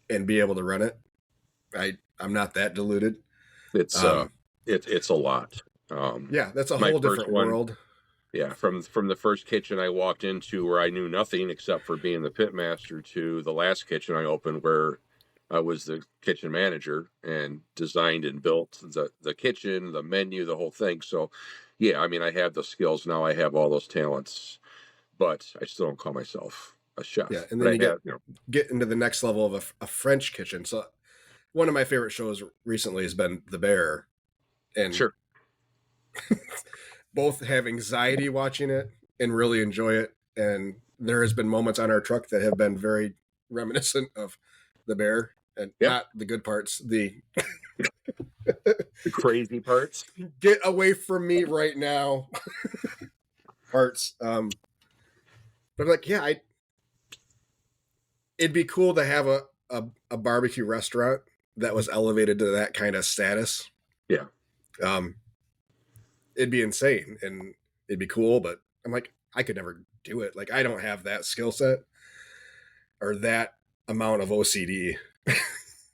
and be able to run it. I'm not that deluded. It's Um, it's a lot. yeah, that's a My whole first different one, world. yeah, from the first kitchen I walked into where I knew nothing except for being the pit master to the last kitchen I opened where I was the kitchen manager and designed and built the kitchen, the menu, the whole thing. So, yeah, I mean, I have the skills now. I have all those talents, but I still don't call myself a Yeah, chef. and But then I you have, get into the next level of a French kitchen. So one of my favorite shows recently has been The Bear, and sure, both have anxiety watching it and really enjoy it. And there has been moments on our truck that have been very reminiscent of The Bear, and yeah, not the good parts. The the crazy parts. get away from me right now parts. But I'm like, yeah, it'd be cool to have a barbecue restaurant that was elevated to that kind of status. Yeah, Um, it'd be insane and it'd be cool, but I'm like, I could never do it. Like, I don't have that skill set or that amount of OCD.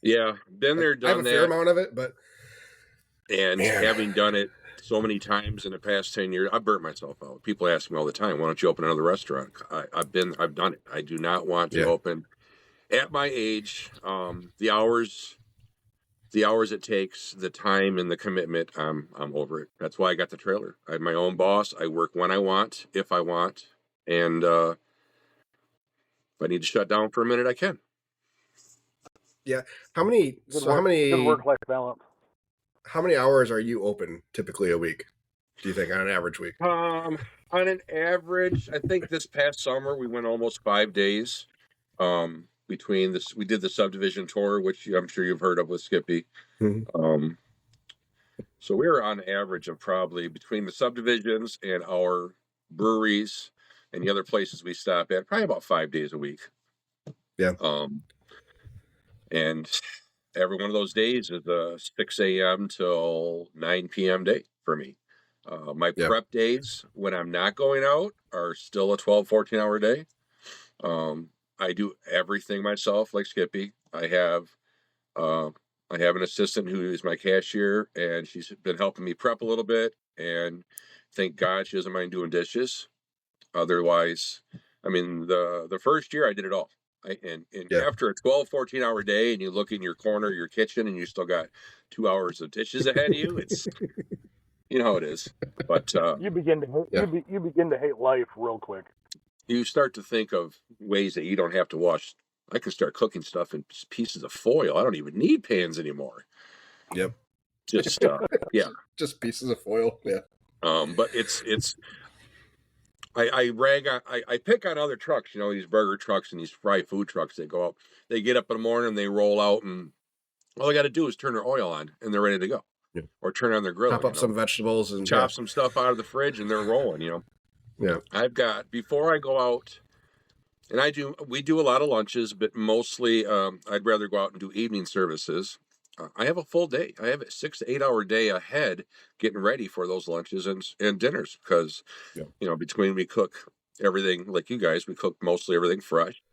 yeah, been Like, there, I have done a fair that, amount of it, but and man, having done it so many times in the past 10 years, I burnt myself out. People ask me all the time, "Why don't you open another restaurant?" I've done it. I do not want to yeah, open at my age. The hours it takes, the time and the commitment, I'm over it. That's why I got the trailer. I'm my own boss. I work when I want, if I want, and if I need to shut down for a minute, I can. yeah. How many? Good So work. Good work-life balance. how many hours are you open typically a week? Do you think on an average week? On an average, I think this past summer we went almost 5 days. Between this, we did the subdivision tour, which I'm sure you've heard of with Skippy. Mm-hmm. Um, so we were on average of probably between the subdivisions and our breweries and the other places we stop at, probably about 5 days a week. Yeah, Um, and every one of those days is a 6 a.m. till 9 p.m. day for me. My yeah, prep days when I'm not going out are still a 12, 14-hour day. Um, I do everything myself, like Skippy. Uh, I have an assistant who is my cashier, and she's been helping me prep a little bit. And thank God she doesn't mind doing dishes. Otherwise, I mean, the first year I did it all. And yeah. after a 12, 14-hour day, and you look in your corner, your kitchen, and you still got 2 hours of dishes ahead of you, it's you know how it is. But You begin to hate, Yeah. you begin to hate life real quick. you start to think of ways that you don't have to wash. I can start cooking stuff in pieces of foil. I don't even need pans anymore. Yep. Just yeah. Just pieces of foil. Yeah. But it's I pick on other trucks, these burger trucks and these fried food trucks. They go up, they get up in the morning, they roll out, and all they got to do is turn their oil on, and they're ready to go, Yeah. or turn on their grill, Chop up some vegetables and chop some stuff out of the fridge, and they're rolling. yeah. I've got before I go out, and we do a lot of lunches, but mostly I'd rather go out and do evening services. I have a full day. I have a 6 to 8 hour day ahead getting ready for those lunches and dinners because, Yeah. between we cook everything like you guys, we cook mostly everything fresh.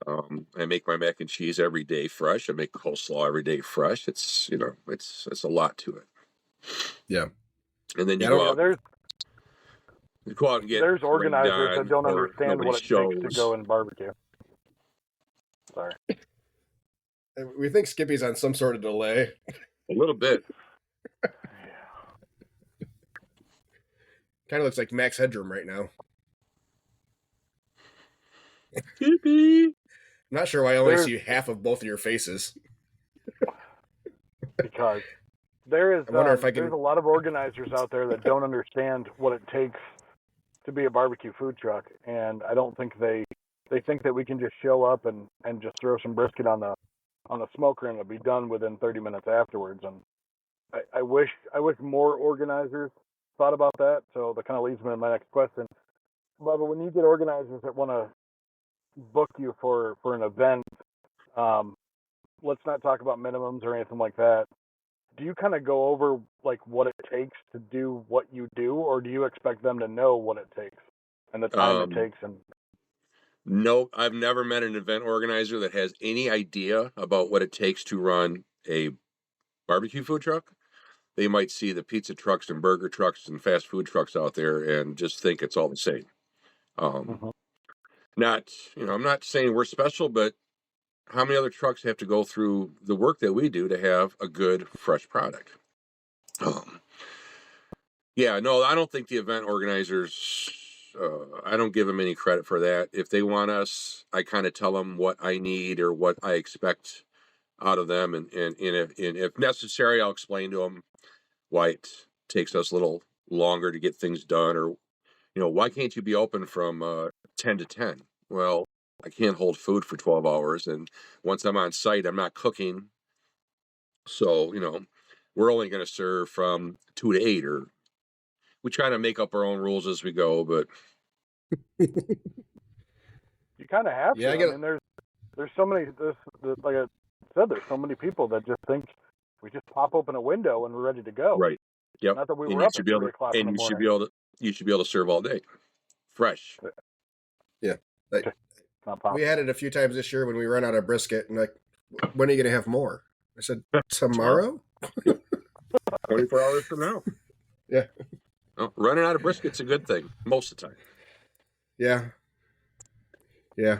I make my mac and cheese every day fresh. I make coleslaw every day fresh. It's a lot to it. Yeah. And then Yeah, you go out, and get there's rained organizers that on don't or understand nobody what it takes to shows. go and barbecue. Sorry. We think Skippy's on some sort of delay. A little bit. Kind of looks like Max Headroom right now. Skippy. I'm not sure why I only see half of both of your faces. Because there is I wonder if I can... there's a lot of organizers out there that don't understand what it takes to be a barbecue food truck, and I don't think they think that we can just show up and just throw some brisket on the smoker and it'll be done within 30 minutes afterwards. And I wish more organizers thought about that. So that kind of leads me to my next question. Bubba, when you get organizers that want to book you for an event, let's not talk about minimums or anything like that. Do you kind of go over like what it takes to do what you do, or do you expect them to know what it takes and the time it takes? And No, I've never met an event organizer that has any idea about what it takes to run a barbecue food truck. They might see the pizza trucks and burger trucks and fast food trucks out there and just think it's all the same. Mhm. Not, I'm not saying we're special, but how many other trucks have to go through the work that we do to have a good, fresh product? Yeah, no, I don't think the event organizers, I don't give them any credit for that. If they want us, I kind of tell them what I need or what I expect out of them. And if necessary, I'll explain to them why it takes us a little longer to get things done. Or, why can't you be open from 10 to 10? Well, I can't hold food for 12 hours. And once I'm on site, I'm not cooking. So, we're only going to serve from 2 to 8, or we try to make up our own rules as we go, but You kind of have Yeah, to. I I get mean, there's so many. Like I said, there's so many people that just think we just pop open a window and we're ready to go. right. Yep. Not that we And were you up should at be able 3 o'clock to, in and the you should morning. be able to, serve all day, fresh. yeah. Like, Not possible. we had it a few times this year when we run out of brisket, and like, when are you gonna have more? I said, tomorrow. 24 hours from now. Yeah. Well, running out of brisket's a good thing most of the time. Yeah. Yeah.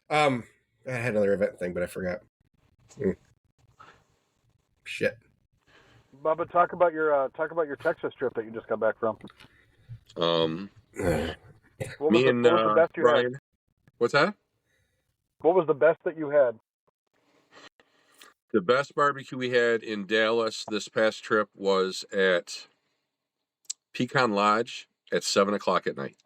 I had another event thing, but I forgot. Shit. Bubba, talk about your Texas trip that you just got back from. What was Me and what was the best you Ryan. had? What's that? What was the best that you had? The best barbecue we had in Dallas this past trip was at Pecan Lodge at 7:00 at night.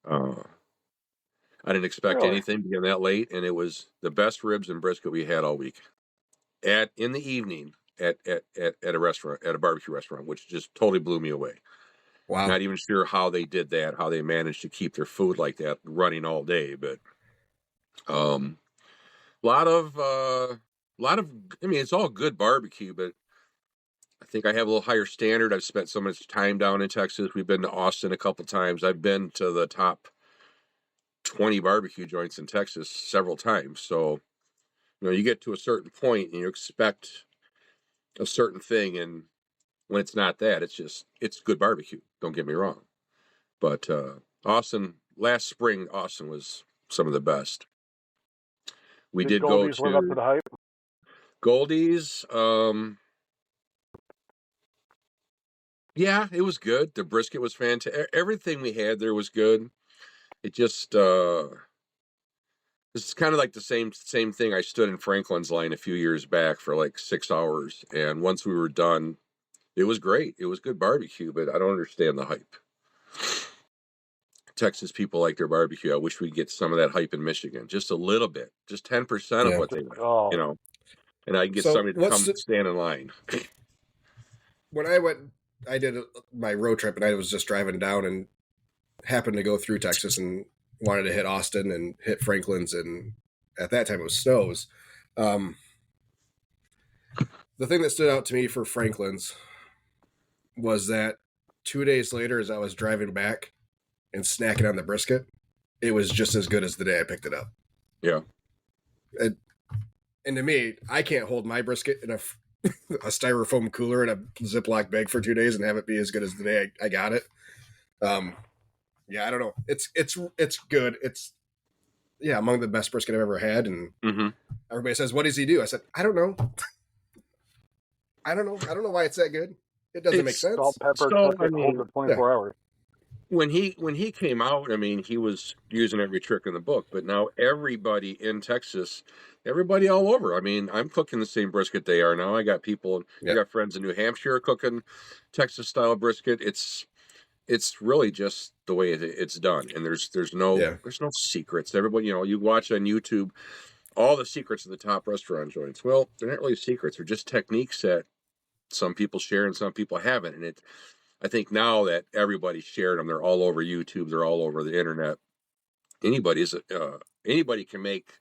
I didn't expect Really? anything being that late, and it was the best ribs and brisket we had all week. In the evening at a restaurant, at a barbecue restaurant, which just totally blew me away. Wow. Not even sure how they did that, how they managed to keep their food like that running all day, but a lot of I mean, it's all good barbecue, but I think I have a little higher standard. I've spent so much time down in Texas. We've been to Austin a couple times. I've been to the top 20 barbecue joints in Texas several times. So, you get to a certain point and you expect a certain thing, and when it's not that, it's good barbecue. Don't get me wrong. But last spring, Austin was some of the best. We Did did go Goldie's live up to to the hype? Goldie's. Yeah, it was good. The brisket was fantastic. Everything we had there was good. It just it's kind of like the same thing. I stood in Franklin's line a few years back for like 6 hours, and once we were done, it was great. It was good barbecue, but I don't understand the hype. Texas people like their barbecue. I wish we'd get some of that hype in Michigan, just a little bit, just 10% of Yeah. what they like, Oh, and I can get So somebody to what's come stand in line. when I did my road trip, and I was just driving down and happened to go through Texas and wanted to hit Austin and hit Franklin's, and at that time it was Snows. The thing that stood out to me for Franklin's was that 2 days later, as I was driving back and snacking on the brisket, it was just as good as the day I picked it up. Yeah. And to me, I can't hold my brisket in a styrofoam cooler in a Ziploc bag for 2 days and have it be as good as the day I got it. Yeah, I don't know. It's good. It's among the best brisket I've ever had. And everybody says, "What does he do?" I said, "I don't know. I don't know why it's that good. It doesn't make sense." salt, pepper, So, cook I it, hold mean, it 24 hours. when he came out, I mean, he was using every trick in the book. But now everybody in Texas, everybody all over. I mean, I'm cooking the same brisket they are now. I got people, I got friends in New Hampshire cooking Texas style brisket. It's really just the way it's done, and there's no secrets. Everybody, you watch on YouTube all the secrets of the top restaurant joints. Well, they're not really secrets; they're just techniques that some people share and some people haven't. And I think now that everybody's shared them, they're all over YouTube, they're all over the internet. Anybody can make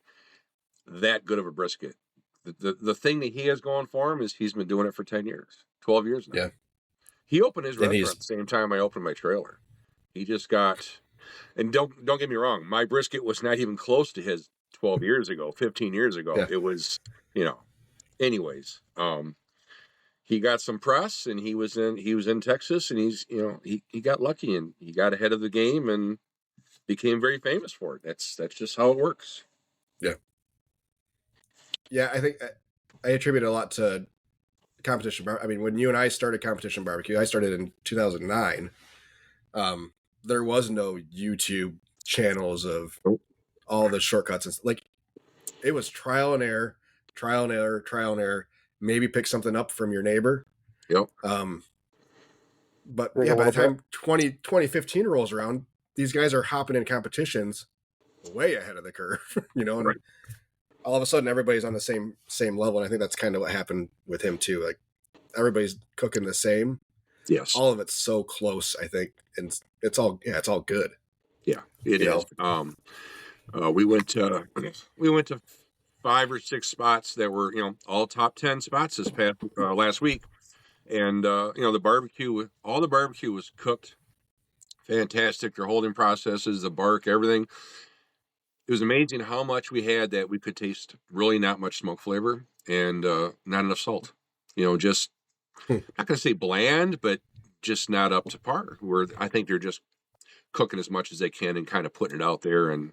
that good of a brisket. The thing that he has going for him is he's been doing it for 10 years, 12 years now. Yeah. He opened his And restaurant at the same time I opened my trailer. He just got And don't get me wrong, my brisket was not even close to his 12 years ago, 15 years ago. Yeah. It was, anyways, he got some press, and he was in Texas, and he got lucky, and he got ahead of the game and became very famous for it. That's just how it works. Yeah. Yeah, I think I attribute a lot to competition. I mean, when you and I started competition barbecue, I started in 2009. There was no YouTube channels of all the shortcuts. And like, it was trial and error, trial and error, trial and error. Maybe pick something up from your neighbor. Yep. But yeah, by the time 2015 rolls around, these guys are hopping in competitions way ahead of the curve, and Right. all of a sudden everybody's on the same level. And I think that's kind of what happened with him too. Like, everybody's cooking the same. Yes. All of it's so close, I think, and it's all good. Yeah, it is. We went to 5 or 6 spots that were, all top 10 spots this past last week. And, the barbecue was cooked fantastic. Their holding processes, the bark, everything. It was amazing how much we had that we could taste really not much smoke flavor and not enough salt. Just not going to say bland, but just not up to par. Where I think they're just cooking as much as they can and kind of putting it out there, and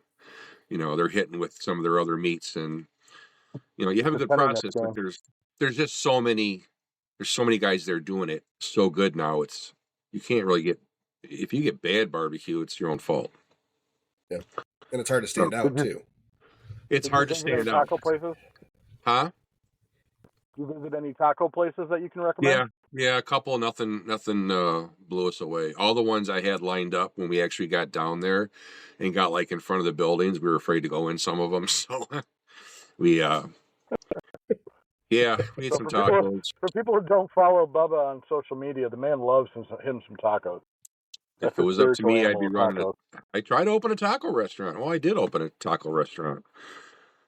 they're hitting with some of their other meats, and you have a good process, but there's just so many guys there doing it so good now. You can't really get, if you get bad barbecue, it's your own fault. Yeah, and it's hard to stand out too. It's hard to stand out. Taco places? Huh? Do you visit any taco places that you can recommend? Yeah, a couple. Nothing blew us away. All the ones I had lined up when we actually got down there and got like in front of the buildings, we were afraid to go in some of them. So we ate some tacos. For people who don't follow Bubba on social media, the man loves him some tacos. If it was up to me, I'd be running I tried to open a taco restaurant. Well, I did open a taco restaurant.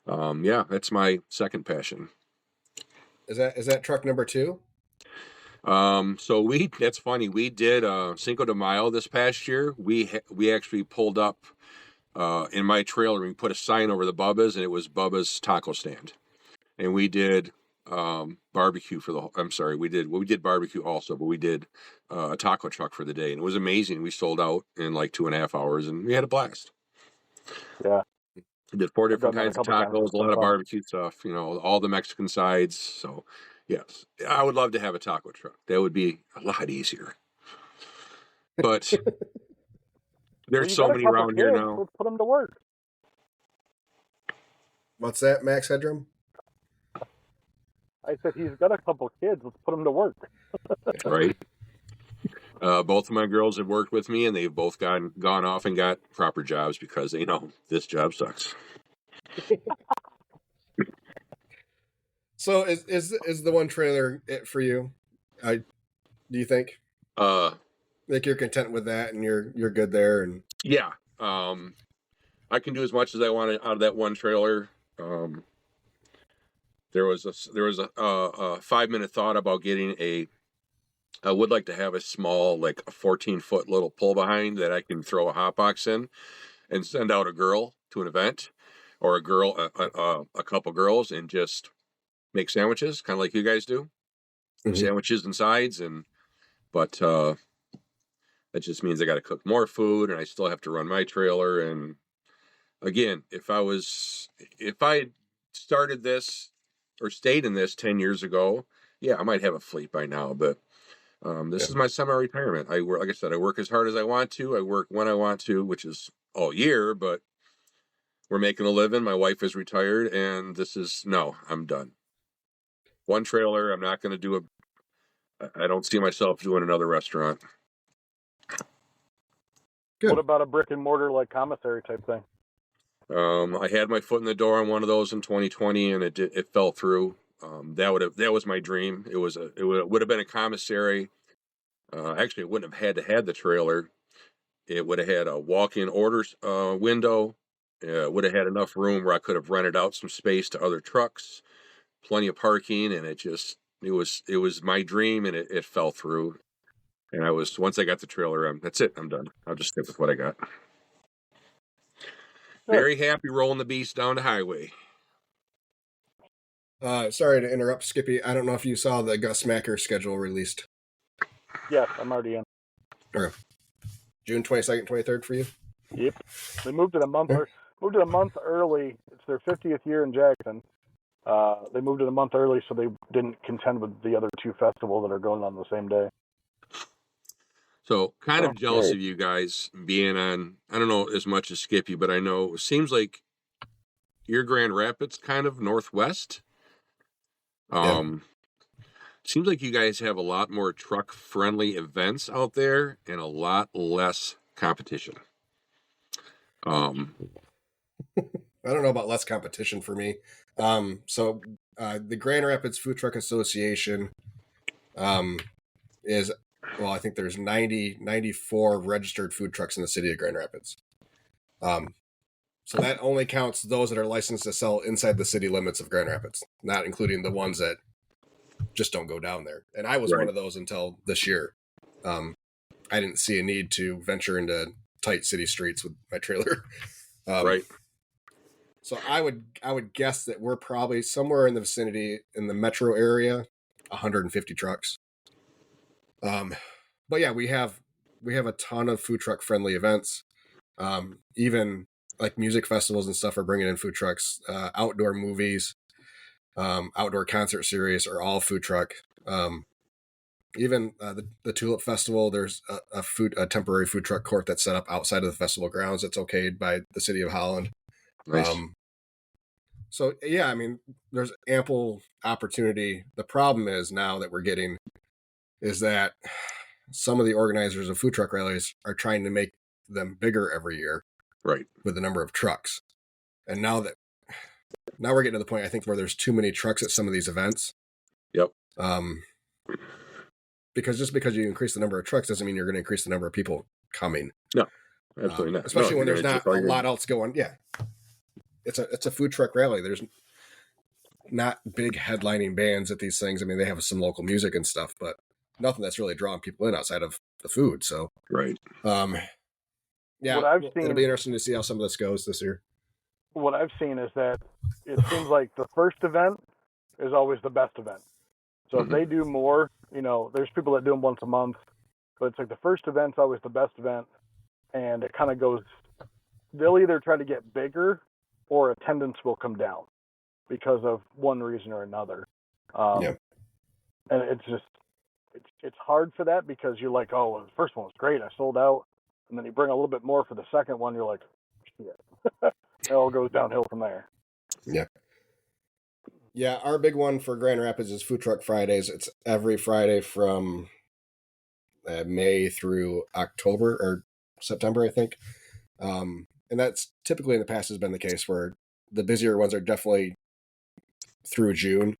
That's my second passion. Is that truck number 2? So that's funny. We did Cinco de Mayo this past year. We actually pulled up in my trailer, and we put a sign over the Bubba's, and it was Bubba's taco stand. And we did barbecue we did barbecue also, but we did a taco truck for the day, and it was amazing. We sold out in like 2.5 hours, and we had a blast. Yeah. We did 4 different kinds of tacos, a lot of barbecue stuff, all the Mexican sides. So, yes, I would love to have a taco truck. That would be a lot easier. But there's so many around here now. Let's put them to work. What's that, Max Headroom? I said he's got a couple kids. Let's put them to work. Right. Both of my girls have worked with me, and they've both gone off and got proper jobs because they know this job sucks. So is the one trailer it for you? Do you think? Like you're content with that, and you're good there, and yeah. I can do as much as I want out of that one trailer. There was a 5-minute thought about getting I would like to have a small, like a 14-foot little pull behind that I can throw a hot box in and send out a girl to an event, or a couple girls, and just make sandwiches, kind of like you guys do. Mm-hmm. Sandwiches and sides, but that just means I got to cook more food, and I still have to run my trailer. And again, if I started this or stayed in this 10 years ago, yeah, I might have a fleet by now, but this is my semi-retirement. Like I said, I work as hard as I want to. I work when I want to, which is all year, but we're making a living. My wife is retired, and I'm done. One trailer. I'm not going to I don't see myself doing another restaurant. Good. What about a brick and mortar, like commissary type thing? I had my foot in the door on one of those in 2020, and it fell through. That was my dream. It would have been a commissary. Actually, it wouldn't have had the trailer. It would have had a walk-in orders window. It would have had enough room where I could have rented out some space to other trucks, plenty of parking, and it was my dream, and it fell through. And once I got the trailer, that's it. I'm done. I'll just stick with what I got. Very happy rolling the beast down the highway. Sorry to interrupt, Skippy. I don't know if you saw the Gus Macker schedule released. Yes, I'm already in. Or June 22nd, 23rd for you? Yep. They moved it a month. Moved it a month early. It's their 50th year in Jackson. They moved it a month early so they didn't contend with the other two festivals that are going on the same day. So kind of jealous of you guys being on, I don't know as much as Skippy, but I know it seems like your Grand Rapids kind of northwest. Seems like you guys have a lot more truck friendly events out there and a lot less competition. I don't know about less competition for me. The Grand Rapids Food Truck Association is, well, I think there's 94 registered food trucks in the city of Grand Rapids. So that only counts those that are licensed to sell inside the city limits of Grand Rapids, not including the ones that just don't go down there. And I was one of those until this year. I didn't see a need to venture into tight city streets with my trailer. Right. So I would guess that we're probably somewhere in the vicinity in the metro area, 150 trucks. But yeah, we have a ton of food truck friendly events. Even like music festivals and stuff are bringing in food trucks. Outdoor movies, outdoor concert series are all food truck. Even the Tulip Festival, there's a temporary food truck court that's set up outside of the festival grounds. That's okayed by the city of Holland. Nice. So yeah, I mean, there's ample opportunity. The problem is now that we're getting is that some of the organizers of food truck rallies are trying to make them bigger every year, right, with the number of trucks. And now we're getting to the point, I think, where there's too many trucks at some of these events. Yep. Because just because you increase the number of trucks doesn't mean you're going to increase the number of people coming. No, absolutely not. Especially when there's not a lot else going. Yeah. It's a food truck rally. There's not big headlining bands at these things. I mean, they have some local music and stuff, but nothing that's really drawing people in outside of the food. So, right. Yeah, what I've seen, it'll be interesting to see how some of this goes this year. What I've seen is that it seems like the first event is always the best event. So if they do more, there's people that do them once a month, but it's like the first event's always the best event, and it kind of goes, they'll either try to get bigger or attendance will come down because of one reason or another. And it's just, it's hard for that because you're like, oh, well, the first one was great, I sold out. And then you bring a little bit more for the second one, you're like, shit. It all goes downhill from there. Yeah. Yeah, our big one for Grand Rapids is Food Truck Fridays. It's every Friday from May through October or September, I think. And that's typically in the past has been the case where the busier ones are definitely through June,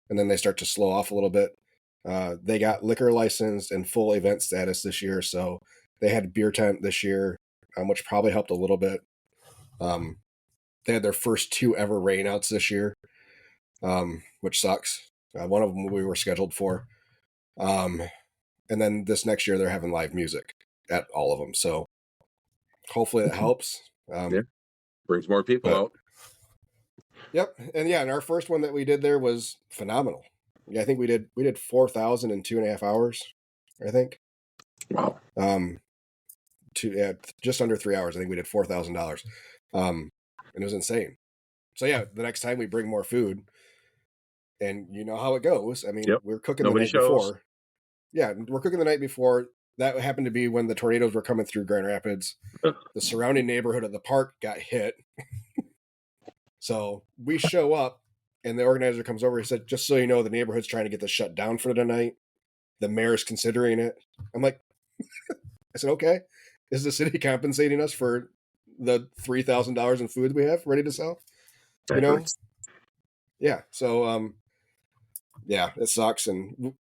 and then they start to slow off a little bit. They got liquor licensed and full event status this year, so they had a beer tent this year, which probably helped a little bit. They had their first 2 ever rainouts this year, which sucks. One of them we were scheduled for. And then this next year they're having live music at all of them. So hopefully that helps. Brings more people out. Yep. And our first one that we did there was phenomenal. Yeah, I think we did 4,000 in 2.5 hours, I think. Wow. Just under 3 hours. I think we did $4,000. And it was insane. So yeah, the next time we bring more food, and you know how it goes. I mean, we're cooking the night before. Yeah, we're cooking the night before. That happened to be when the tornadoes were coming through Grand Rapids. The surrounding neighborhood of the park got hit. So we show up, and the organizer comes over. He said, just so you know, the neighborhood's trying to get this shut down for tonight. The mayor's considering it. I'm like, I said, okay. Is the city compensating us for the $3,000 in food we have ready to sell? Yeah. So, it sucks. And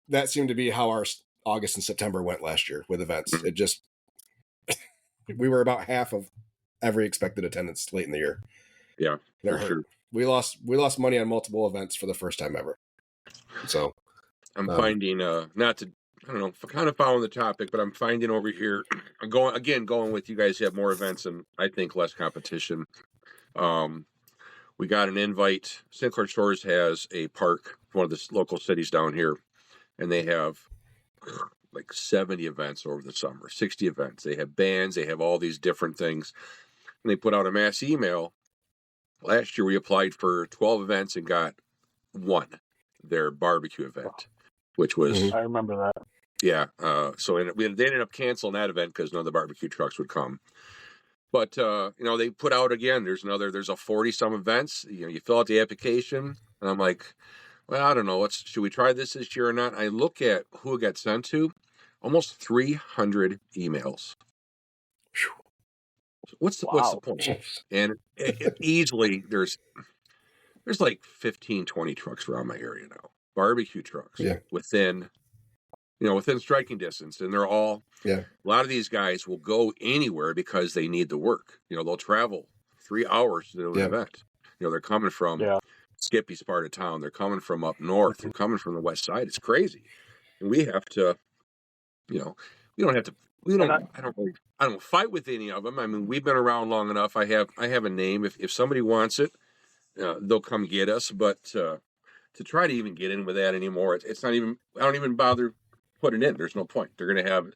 that seemed to be how our August and September went last year with events. It just, we were about half of every expected attendance late in the year. Yeah, for sure. We lost money on multiple events for the first time ever. So I'm finding, not to I don't know, kind of following the topic, but I'm finding over here, going with you guys have more events and I think less competition. We got an invite. St. Clair Shores has a park, one of the local cities down here, and they have like 70 events over the summer, 60 events. They have bands, they have all these different things. And they put out a mass email. Last year we applied for 12 events and got one, their barbecue event, which was I remember that. yeah. So they ended up canceling that event because none of the barbecue trucks would come. But they put out again. There's a 40-some events. You fill out the application, and I'm like, well, I don't know. Should we try this year or not? I look at who it got sent to, almost 300 emails. What's the point? And easily there's like 15, 20 trucks around my area now, barbecue trucks within striking distance, and they're all. A lot of these guys will go anywhere because they need the work. They'll travel 3 hours to do an event. They're coming from Skippy's part of town. They're coming from up north. They're coming from the west side. It's crazy, and we have to. We don't have to. I don't fight with any of them. I mean, we've been around long enough. I have a name. If somebody wants it, they'll come get us. But to try to even get in with that anymore, it's not even. I don't even bother putting it in. There's no point. They're going to have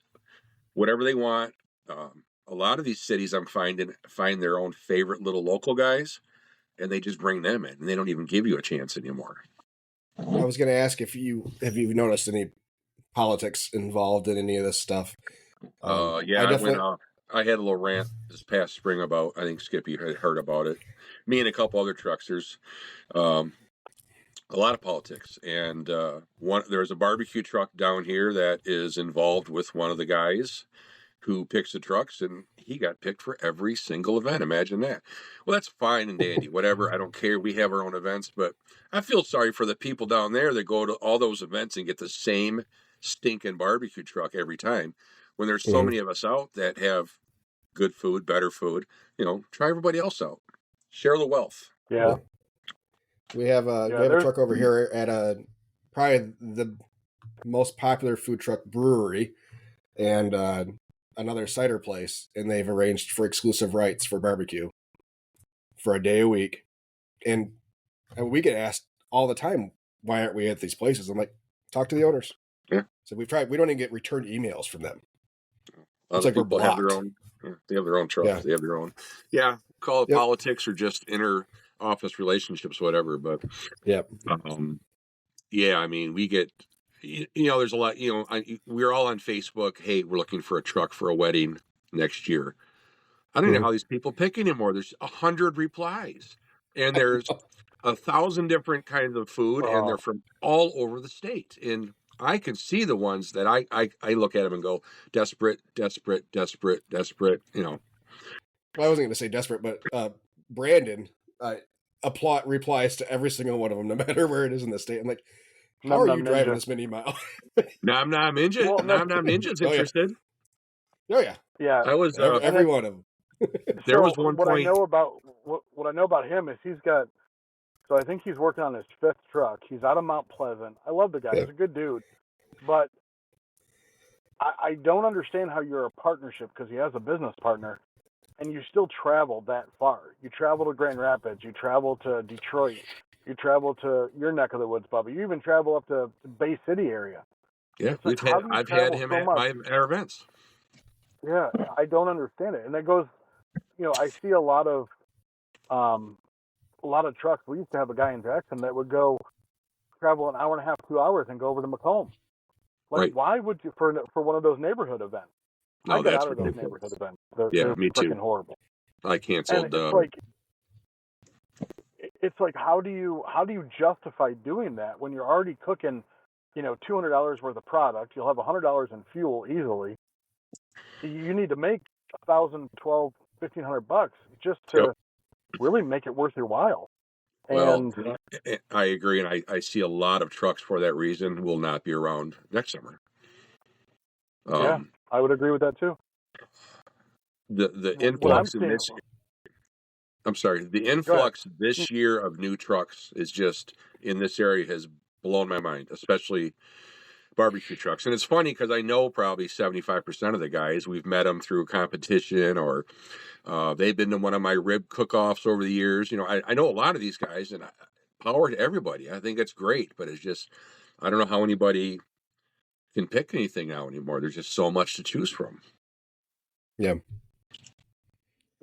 whatever they want. A lot of these cities I'm find their own favorite little local guys, and they just bring them in, and they don't even give you a chance anymore. I was going to ask if you noticed any politics involved in any of this stuff. I went off. I had a little rant this past spring about. I think Skippy had heard about it. Me and a couple other trucks. There's a lot of politics, and there's a barbecue truck down here that is involved with one of the guys who picks the trucks, and he got picked for every single event. Imagine that. Well, that's fine and dandy, whatever. I don't care. We have our own events, but I feel sorry for the people down there that go to all those events and get the same stinking barbecue truck every time. When there's so many of us out that have good food, better food, try everybody else out. Share the wealth. Yeah. We have a truck over here at probably the most popular food truck brewery and another cider place, and they've arranged for exclusive rights for barbecue for a day a week. And we get asked all the time, why aren't we at these places? I'm like, talk to the owners. Yeah. So we've tried. We don't even get returned emails from them. It's like people have their own. They have their own trucks. Yeah. They have their own. Yeah. Call it politics or just inner office relationships, whatever. But I mean, we get. There's a lot. We're all on Facebook. Hey, we're looking for a truck for a wedding next year. I don't know how these people pick anymore. There's 100 replies, and there's 1,000 different kinds of food, and they're from all over the state. And I can see the ones that I look at them and go, desperate. Well, I wasn't going to say desperate, but Brandon replies to every single one of them, no matter where it is in the state. I'm like, how are you driving this many miles? Nom Ninja. Well, Nom Ninja's interested. Oh yeah. Yeah. I was every one of them. There was one what point. I know about him is he's got. So I think he's working on his 5th truck. He's out of Mount Pleasant. I love the guy. He's a good dude, but I don't understand how you're a partnership because he has a business partner, and you still travel that far. You travel to Grand Rapids. You travel to Detroit. You travel to your neck of the woods, Bubba. You even travel up to the Bay City area. Yeah, I've had him at our events. Yeah, I don't understand it, and that goes. I see a lot of trucks. We used to have a guy in Jackson that would go travel an hour and a half, 2 hours, and go over to Macomb. Like, why would you for one of those neighborhood events? No, I get out of those neighborhood events. They're me too. Freaking horrible. I canceled. And it's like how do you justify doing that when you're already cooking, $200 worth of product? You'll have $100 in fuel easily. You need to make $1,000, $1,200, $1,500 just to really make it worth your while. Well, I agree, and I see a lot of trucks for that reason will not be around next summer. I would agree with that too. The influx in this. I'm sorry. The influx this year of new trucks is just in this area has blown my mind, especially barbecue trucks. And it's funny because I know probably 75% of the guys. We've met them through competition, or they've been to one of my rib cook-offs over the years. You know, I know a lot of these guys, and power to everybody. I think it's great, but it's just, I don't know how anybody can pick anything now anymore. There's just so much to choose from. Yeah.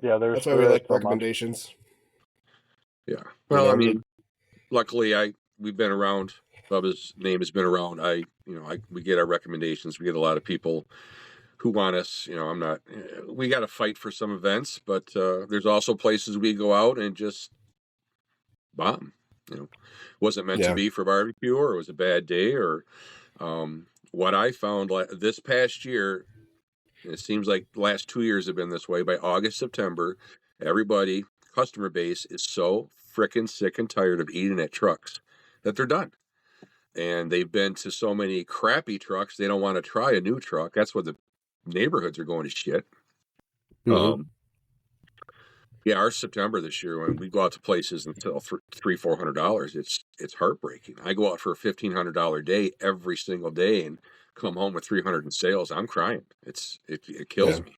Yeah, That's why we like recommendations. Yeah. Well, I mean, luckily we've been around. Bubba's name has been around. We get our recommendations. We get a lot of people who want us. You know, we got to fight for some events, but there's also places we go out and just bomb. You know, wasn't meant to be for barbecue, or it was a bad day, or what I found this past year, it seems like the last 2 years have been this way. By August, September, customer base is so frickin' sick and tired of eating at trucks that they're done. And they've been to so many crappy trucks, they don't want to try a new truck. That's what the neighborhoods are going to shit. Mm-hmm. Yeah, our September this year, when we go out to places and sell $300-400, it's heartbreaking. I go out for a $1,500 day every single day and come home with 300 in sales. I'm crying. It kills me.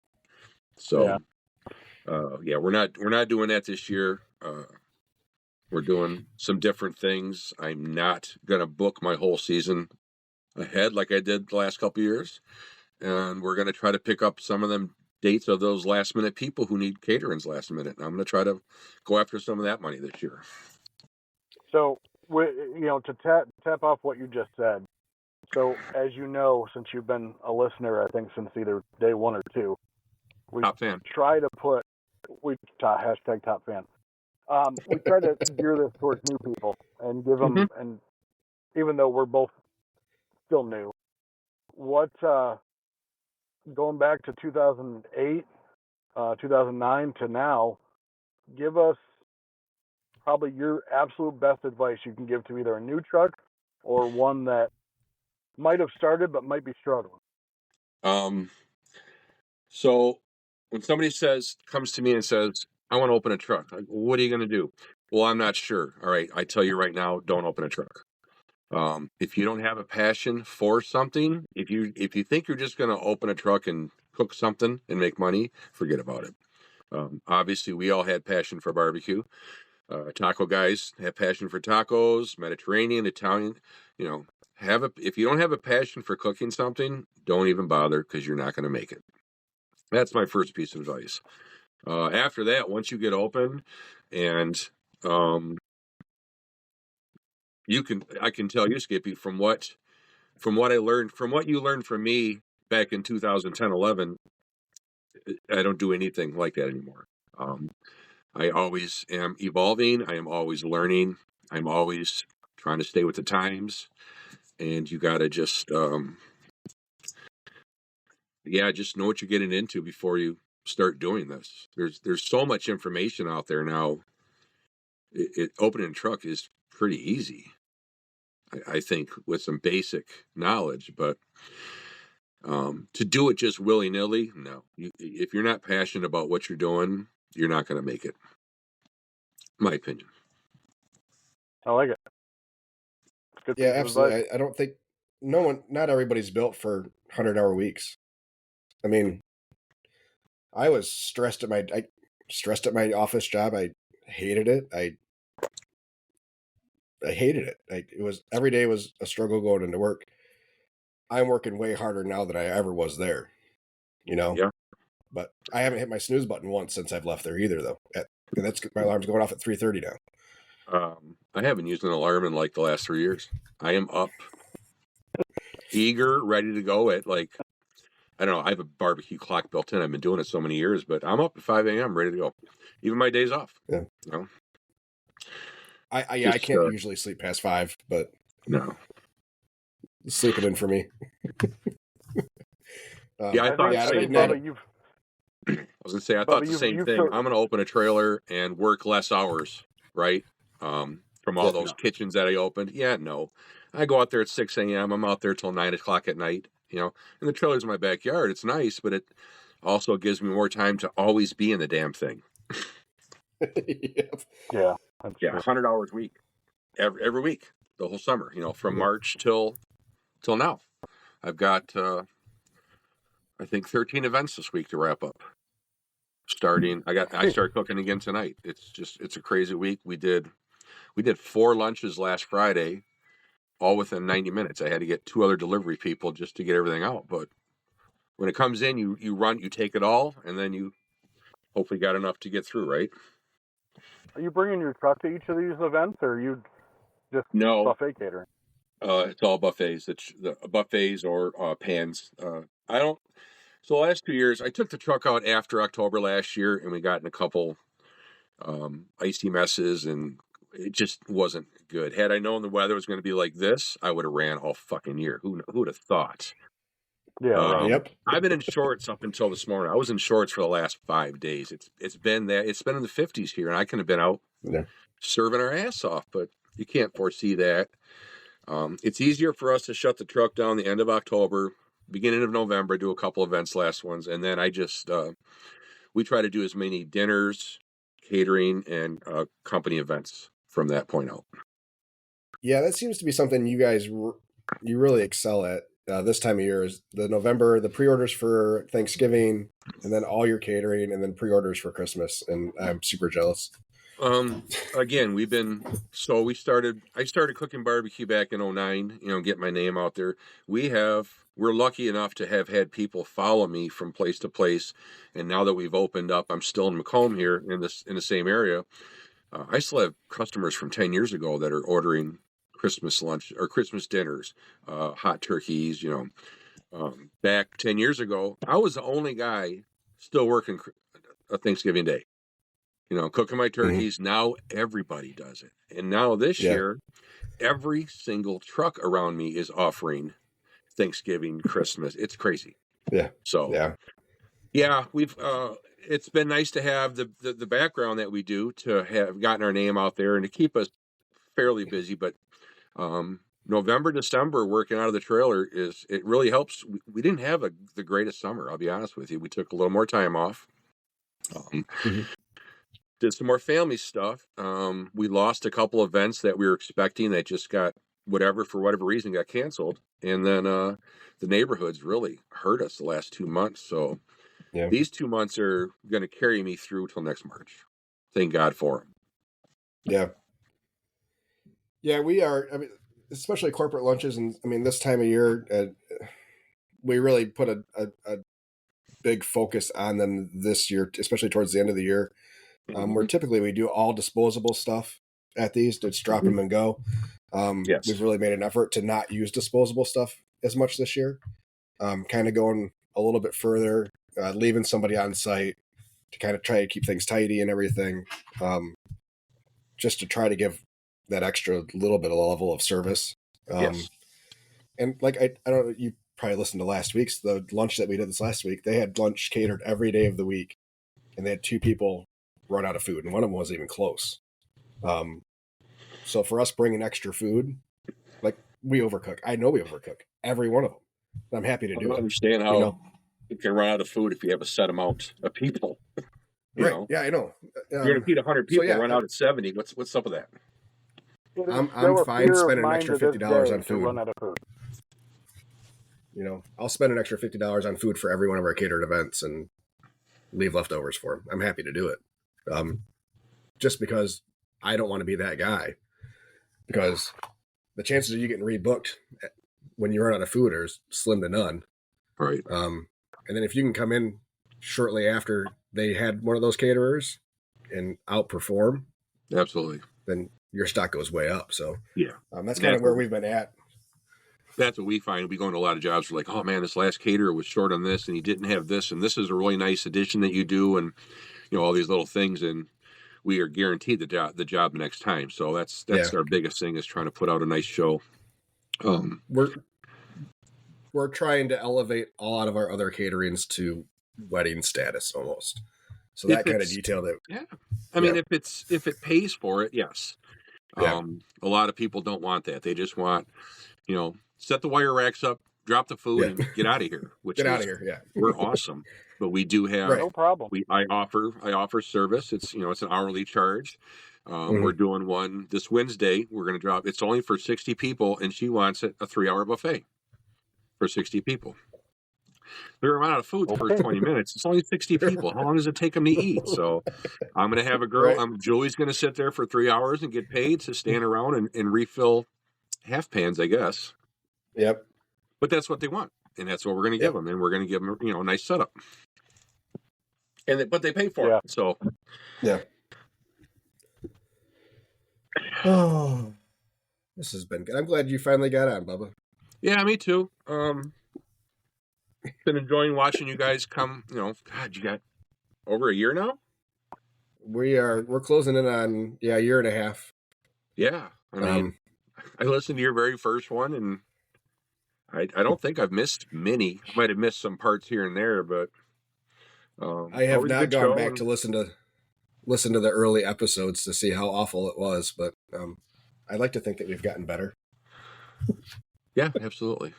So, we're not doing that this year. We're doing some different things. I'm not gonna book my whole season ahead like I did the last couple of years, and we're gonna try to pick up some of them dates of those last minute people who need caterings last minute. And I'm going to try to go after some of that money this year. So, to tap off what you just said. So, as you know, since you've been a listener, I think since either day 1 or 2, we top fan. Try to put hashtag top fan. We try to gear this towards new people and give them, and even though we're both still new, going back to 2008, 2009 to now, give us probably your absolute best advice you can give to either a new truck or one that might have started but might be struggling. So when somebody comes to me and says, I want to open a truck, like, what are you going to do? Well, I'm not sure. All right, I tell you right now, don't open a truck. If you don't have a passion for something, if you think you're just going to open a truck and cook something and make money, forget about it. Obviously, we all had passion for barbecue. Taco guys have passion for tacos, Mediterranean, Italian. You know, if you don't have a passion for cooking something, don't even bother, because you're not going to make it. That's my first piece of advice. After that, once you get open, and I can tell you, Skippy, from what I learned, from what you learned from me back in 2010, 11, I don't do anything like that anymore. I always am evolving. I am always learning. I'm always trying to stay with the times. And you got to just, just know what you're getting into before you start doing this. There's so much information out there now. Opening a truck is pretty easy, I think, with some basic knowledge, but to do it just willy-nilly, no. If you're not passionate about what you're doing, you're not going to make it. My opinion. I like it. Good, yeah, absolutely. I don't think not everybody's built for 100-hour weeks. I mean, I was stressed at my office job. I hated it. I hated it. It was every day was a struggle going into work. I'm working way harder now than I ever was there. You know? Yeah. But I haven't hit my snooze button once since I've left there either, though. That's my alarm's going off at 3:30 now. I haven't used an alarm in like the last 3 years. I am up, eager, ready to go at I don't know. I have a barbecue clock built in. I've been doing it so many years, but I'm up at 5 a.m. ready to go. Even my days off. Yeah. You know? I can't usually sleep past 5, but no, sleeping in for me. I thought the same thing. I was going to say, I thought the same thing. I'm going to open a trailer and work less hours, right? From all those kitchens that I opened. Yeah, no. I go out there at 6 a.m. I'm out there till 9 o'clock at night, you know, and the trailer's in my backyard. It's nice, but it also gives me more time to always be in the damn thing. Yeah. 100 hours a week, every week, the whole summer, you know, from March till now. I've got I think 13 events this week to wrap up. I start cooking again tonight. It's a crazy week. We did 4 lunches last Friday, all within 90 minutes. I had to get 2 other delivery people just to get everything out. But when it comes in, you take it all, and then you hopefully got enough to get through, right? Are you bringing your truck to each of these events, or are you just No, buffet catering? it's all buffets. It's the buffets or pans. I don't. So the last 2 years, I took the truck out after October last year, and we got in a couple icy messes, and it just wasn't good. Had I known the weather was going to be like this, I would have ran all fucking year. Who would have thought? Yeah, right. Yep. I've been in shorts up until this morning. I was in shorts for the last 5 days. It's been in the 50s here, and I could have been out serving our ass off, but you can't foresee that. It's easier for us to shut the truck down the end of October, beginning of November, do a couple events, last ones, and then I just we try to do as many dinners, catering, and company events from that point out. Yeah, that seems to be something you guys you really excel at this time of year. Is the November, the pre-orders for Thanksgiving, and then all your catering, and then pre-orders for Christmas. And I'm super jealous. Again, I started cooking barbecue back in 09, get my name out there. We're lucky enough to have had people follow me from place to place. And now that we've opened up, I'm still in Macomb here in the same area. I still have customers from 10 years ago that are ordering Christmas lunch or Christmas dinners, hot turkeys, back 10 years ago, I was the only guy still working a Thanksgiving Day. Cooking my turkeys. Now everybody does it. And now this year, every single truck around me is offering Thanksgiving, Christmas. It's crazy. Yeah. So, we've, it's been nice to have the background that we do, to have gotten our name out there and to keep us fairly busy. But November, December, working out of the trailer it really helps. We didn't have the greatest summer, I'll be honest with you. We took a little more time off. Did some more family stuff. We lost a couple events that we were expecting that just got for whatever reason got canceled. And then the neighborhoods really hurt us the last 2 months. So these 2 months are going to carry me through till next March. Thank God for them. Yeah. Yeah, we are. I mean, especially corporate lunches. And I mean, this time of year, we really put a big focus on them this year, especially towards the end of the year. Where typically we do all disposable stuff at these, just drop them and go. We've really made an effort to not use disposable stuff as much this year. Kind of going a little bit further, leaving somebody on site to kind of try to keep things tidy and everything, just to try to give that extra little bit of level of service. And like, I don't know, you probably listened to the lunch that we did this last week. They had lunch catered every day of the week, and they had 2 people run out of food, and one of them wasn't even close. So for us bringing extra food, like, we overcook. I know we overcook every one of them. I'm happy to do it. I don't understand how you can run out of food if you have a set amount of people. Right? Yeah, I know. You're going to feed 100 people, run out at 70. What's up with that? I'm fine spending an extra $50 on food. Run out of food. I'll spend an extra $50 on food for every one of our catered events and leave leftovers for them. I'm happy to do it. Just because I don't want to be that guy, because the chances of you getting rebooked when you run out of food are slim to none. Right. And then if you can come in shortly after they had one of those caterers and outperform, absolutely, then your stock goes way up. So that's kind of where we've been at. That's what we find. We go into a lot of jobs. We're like, oh man, this last caterer was short on this, and he didn't have this, and this is a really nice addition that you do, and all these little things, and we are guaranteed the job next time. So that's our biggest thing, is trying to put out a nice show. We're trying to elevate a lot of our other caterings to wedding status almost. So that kind of detail that. Yeah. I mean, if it pays for it, yes. A lot of people don't want that. They just want, set the wire racks up, drop the food, and get out of here. Get out of here. Yeah. We're awesome. But we do have no problem. I offer service. It's it's an hourly charge. We're doing one this Wednesday. We're going to drop. It's only for 60 people, and she wants it a 3-hour buffet. for 60 people. They're out of food the first 20 minutes. It's only 60 people. How long does it take them to eat? So I'm going to have a girl. Right. Julie's going to sit there for 3 hours and get paid to stand around and refill half pans, I guess. Yep. But that's what they want, and that's what we're going to give them, and we're going to give them, a nice setup. But they pay for it. So yeah. Oh, this has been good. I'm glad you finally got on, Bubba. Yeah, me too. Been enjoying watching you guys come. God, you got over a year now. We're closing in on a year and a half. Yeah, I mean, I listened to your very first one, and I don't think I've missed many. I might have missed some parts here and there, but I have not gone back to listen to the early episodes to see how awful it was, but I'd like to think that we've gotten better. Yeah, absolutely.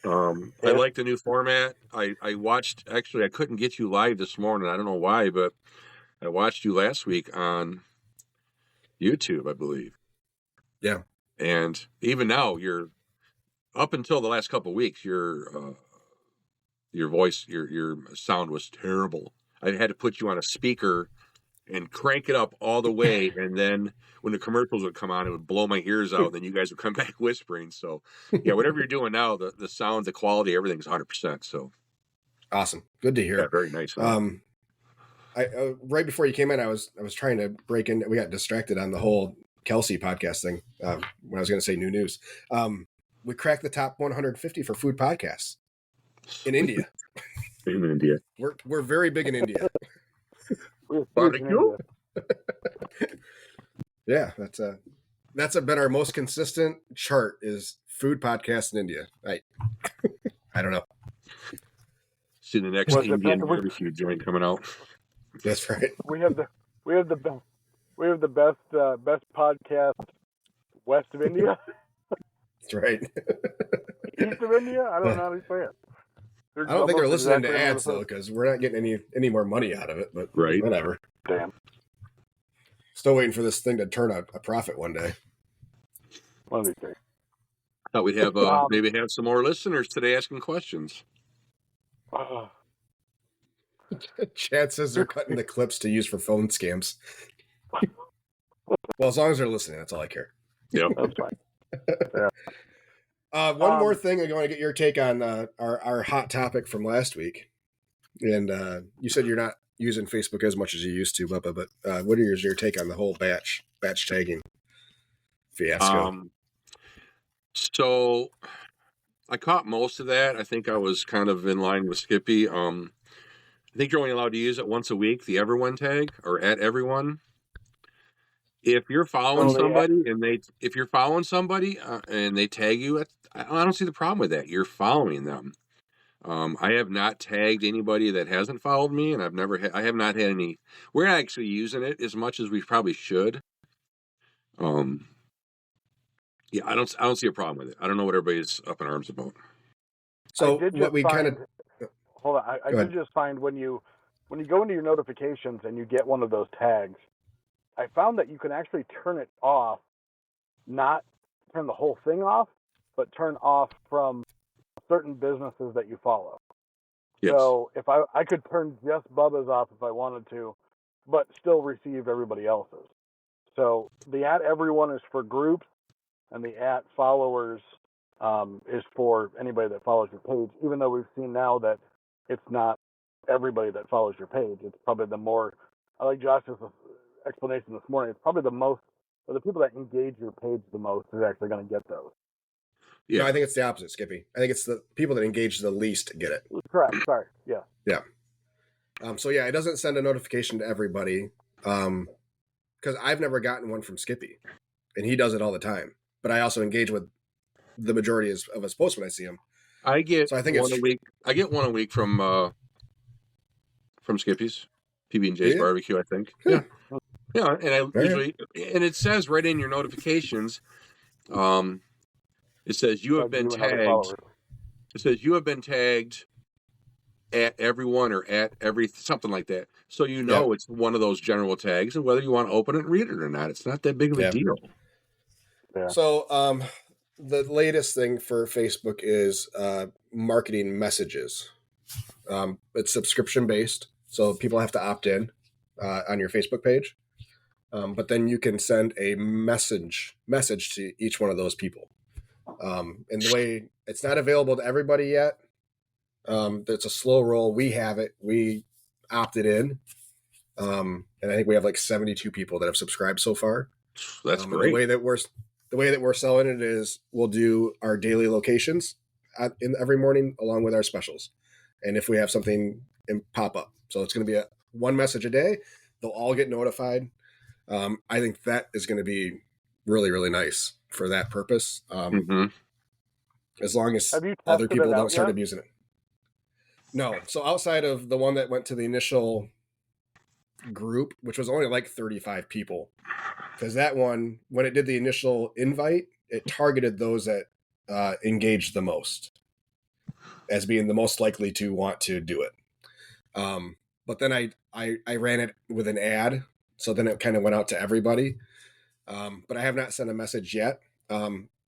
I like the new format. I watched, actually, I couldn't get you live this morning. I don't know why, but I watched you last week on YouTube, I believe. Yeah. And even now, up until the last couple of weeks, your voice, your sound was terrible. I had to put you on a speaker and crank it up all the way, and then when the commercials would come on, it would blow my ears out, and then you guys would come back whispering. So yeah, whatever you're doing now, the sound, the quality, everything's 100%. So awesome. Good to hear. Yeah, very nice. I right before you came in, I was trying to break in. We got distracted on the whole Kelsey podcast thing when I was going to say new news. We cracked the top 150 for food podcasts in India. In India, we're very big in India. Barbecue. Yeah, that's been our most consistent chart is food podcast in India. I don't know. See the next Indian barbecue joint coming out. That's right. We have the best podcast west of India. That's right. East of India? I don't know how to say it. I don't think they're listening to ads though, because we're not getting any more money out of it. But whatever. Damn. Still waiting for this thing to turn a profit one day. One of these days. Thought we'd have maybe have some more listeners today asking questions. Chad says they're cutting the clips to use for phone scams. Well, as long as they're listening, that's all I care. Yeah, that's fine. Yeah. One more thing, I want to get your take on our hot topic from last week. And you said you're not using Facebook as much as you used to, but what is your take on the whole batch tagging fiasco? So I caught most of that. I think I was kind of in line with Skippy. I think you're only allowed to use it once a week, the everyone tag or at everyone. If you're following somebody and they tag you, I don't see the problem with that. You're following them. I have not tagged anybody that hasn't followed me, and I have not had any. We're not actually using it as much as we probably should. Yeah, I don't see a problem with it. I don't know what everybody's up in arms about. So what we kind of hold on. I did just find when you go into your notifications and you get one of those tags, I found that you can actually turn it off, not turn the whole thing off, but turn off from certain businesses that you follow. Yes. So if I could turn just Bubba's off if I wanted to, but still receive everybody else's. So the at everyone is for groups, and the at followers is for anybody that follows your page, even though we've seen now that it's not everybody that follows your page. It's probably the more, I like Josh's explanation this morning, it's probably the most, or the people that engage your page the most is actually going to get those. Yeah, no, I think it's the opposite, Skippy. I think it's the people that engage the least get it. Correct. Sorry. Yeah. Yeah. So yeah, it doesn't send a notification to everybody because I've never gotten one from Skippy, and he does it all the time. But I also engage with the majority of his posts when I see him. I get one a week. I get one a week from Skippy's PB&J's barbecue. I think. Yeah. Yeah, and I usually and it says right in your notifications. It says you have been tagged. It says you have been tagged at everyone or at every something like that. So it's one of those general tags, and whether you want to open it and read it or not, it's not that big of a deal. Yeah. So the latest thing for Facebook is marketing messages. It's subscription based, so people have to opt in on your Facebook page. But then you can send a message to each one of those people. And the way it's not available to everybody yet, it's a slow roll. We have it. We opted in, and I think we have like 72 people that have subscribed so far. That's And great. the way that we're selling it is we'll do our daily locations in every morning along with our specials, and if we have something pop up, so it's going to be one message a day. They'll all get notified. I think that is going to be really, really nice for that purpose. As long as other people don't start abusing it. No. So outside of the one that went to the initial group, which was only like 35 people, because that one, when it did the initial invite, it targeted those that engaged the most as being the most likely to want to do it. But then I ran it with an ad, so then it kind of went out to everybody. But I have not sent a message yet.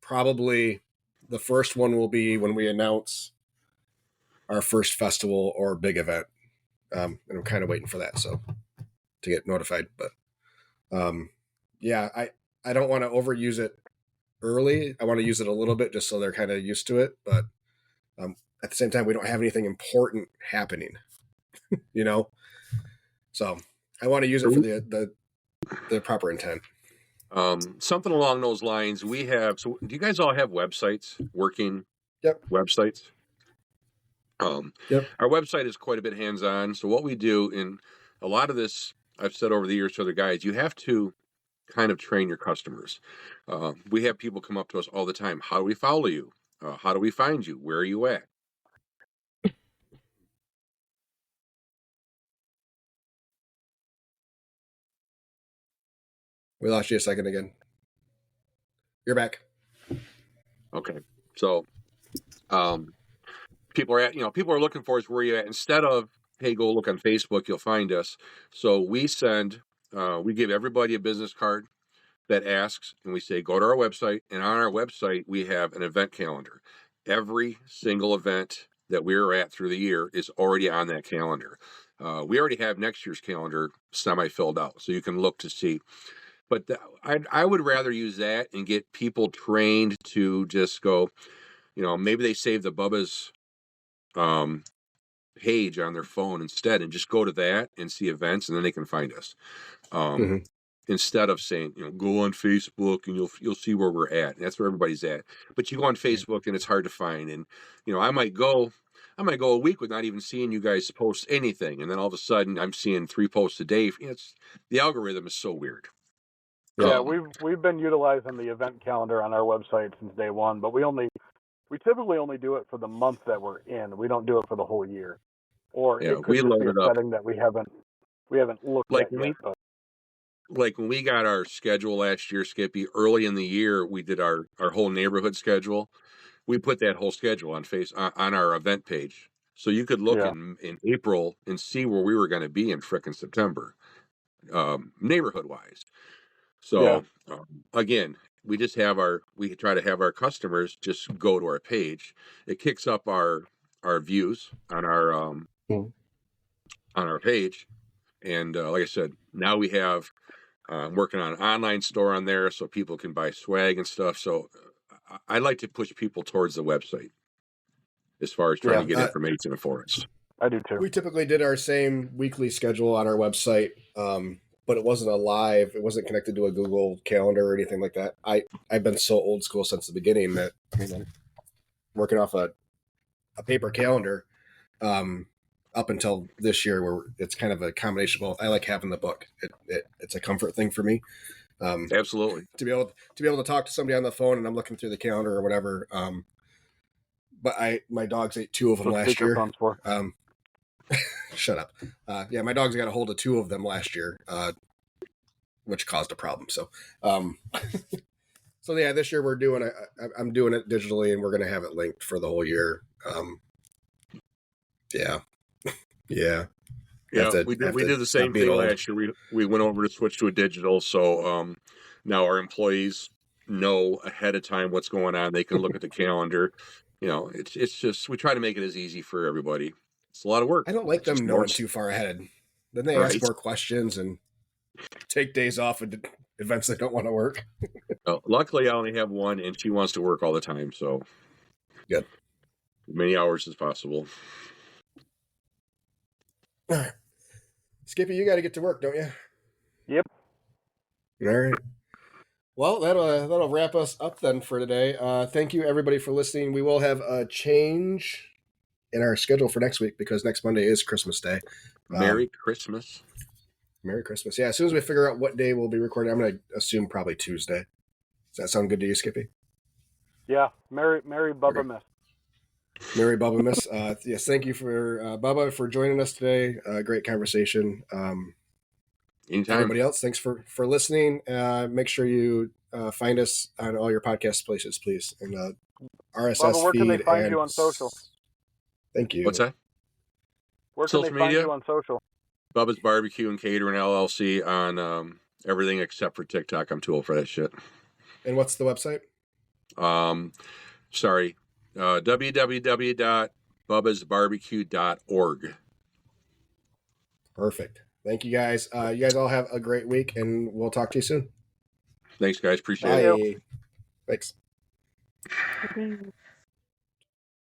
Probably the first one will be when we announce our first festival or big event. And I'm kind of waiting for that, so to get notified. But yeah, I don't want to overuse it early. I want to use it a little bit just so they're kind of used to it. But at the same time, we don't have anything important happening, you know? So I want to use it for the proper intent. Something along those lines. We have. So, do you guys all have websites? Working websites. Yep. Our website is quite a bit hands-on. So what we do in a lot of this, I've said over the years to other guys, you have to kind of train your customers. We have people come up to us all the time. How do we follow you? How do we find you? Where are you at? We lost you a second again. You're back. Okay. So, people are looking for us where you at. Instead of, hey, go look on Facebook, you'll find us. So we give everybody a business card that asks, and we say, go to our website. And on our website, we have an event calendar. Every single event that we're at through the year is already on that calendar. We already have next year's calendar semi-filled out, so you can look to see. But I would rather use that and get people trained to just go, maybe they save the Bubba's page on their phone instead and just go to that and see events, and then they can find us. Instead of saying, go on Facebook and you'll see where we're at. And that's where everybody's at. But you go on Facebook and it's hard to find. And I might go a week with not even seeing you guys post anything, and then all of a sudden I'm seeing 3 posts a day. The algorithm is so weird. Yeah, we've been utilizing the event calendar on our website since day one, but we typically only do it for the month that we're in. We don't do it for the whole year. Or it could just be a setting that we haven't looked at yet. Like when we got our schedule last year, Skippy, early in the year, we did our whole neighborhood schedule. We put that whole schedule on our event page, so you could look in April and see where we were going to be in frickin' September, neighborhood wise. So again, we try to have our customers just go to our page. It kicks up our views on our page, and like I said, now we have. Working on an online store on there so people can buy swag and stuff. So I like to push people towards the website as far as trying to get information for us. I do too. We typically did our same weekly schedule on our website, but it wasn't it wasn't connected to a Google Calendar or anything like that. I've been so old school since the beginning that working off a paper calendar up until this year, where it's kind of a combination of both. I like having the book. It's a comfort thing for me. Absolutely. To be able to talk to somebody on the phone and I'm looking through the calendar or whatever. But my dogs ate 2 of them last year. Shut up. Yeah, my dogs got a hold of 2 of them last year, which caused a problem. So, so yeah, this year I'm doing it digitally, and we're going to have it linked for the whole year. Yeah. Yeah, we did the same thing last year. We went over to switch to a digital, so now our employees know ahead of time what's going on. They can look at the calendar. It's just we try to make it as easy for everybody. It's a lot of work. I don't like It's just them knowing too far ahead. Then they ask right. more questions and take days off at events they don't want to work. Luckily, I only have one, and she wants to work all the time, so good. As many hours as possible. All right. Skippy, you got to get to work, don't you? Yep. All right. Well, that'll wrap us up then for today. Thank you everybody for listening. We will have a change in our schedule for next week because next Monday is Christmas Day. Merry Christmas. Merry Christmas. Yeah, as soon as we figure out what day we'll be recording, I'm going to assume probably Tuesday. Does that sound good to you, Skippy? Yeah. Merry Bubba Miss. Merry Bubba Miss. Yes, thank you for Bubba for joining us today. Great conversation. Anytime. Everybody else, thanks for listening. Make sure you find us on all your podcast places, please. And RSS Bubba, where feed. can they find you on social? Thank you. What's that? Where social can they media? find you on social? Bubba's Barbecue and Catering LLC on everything except for TikTok. I'm too old for that shit. And what's the website? www.bubbasbarbecue.org. Perfect. Thank you guys. You guys all have a great week, and we'll talk to you soon. Thanks, guys. Appreciate it. Bye. Thanks.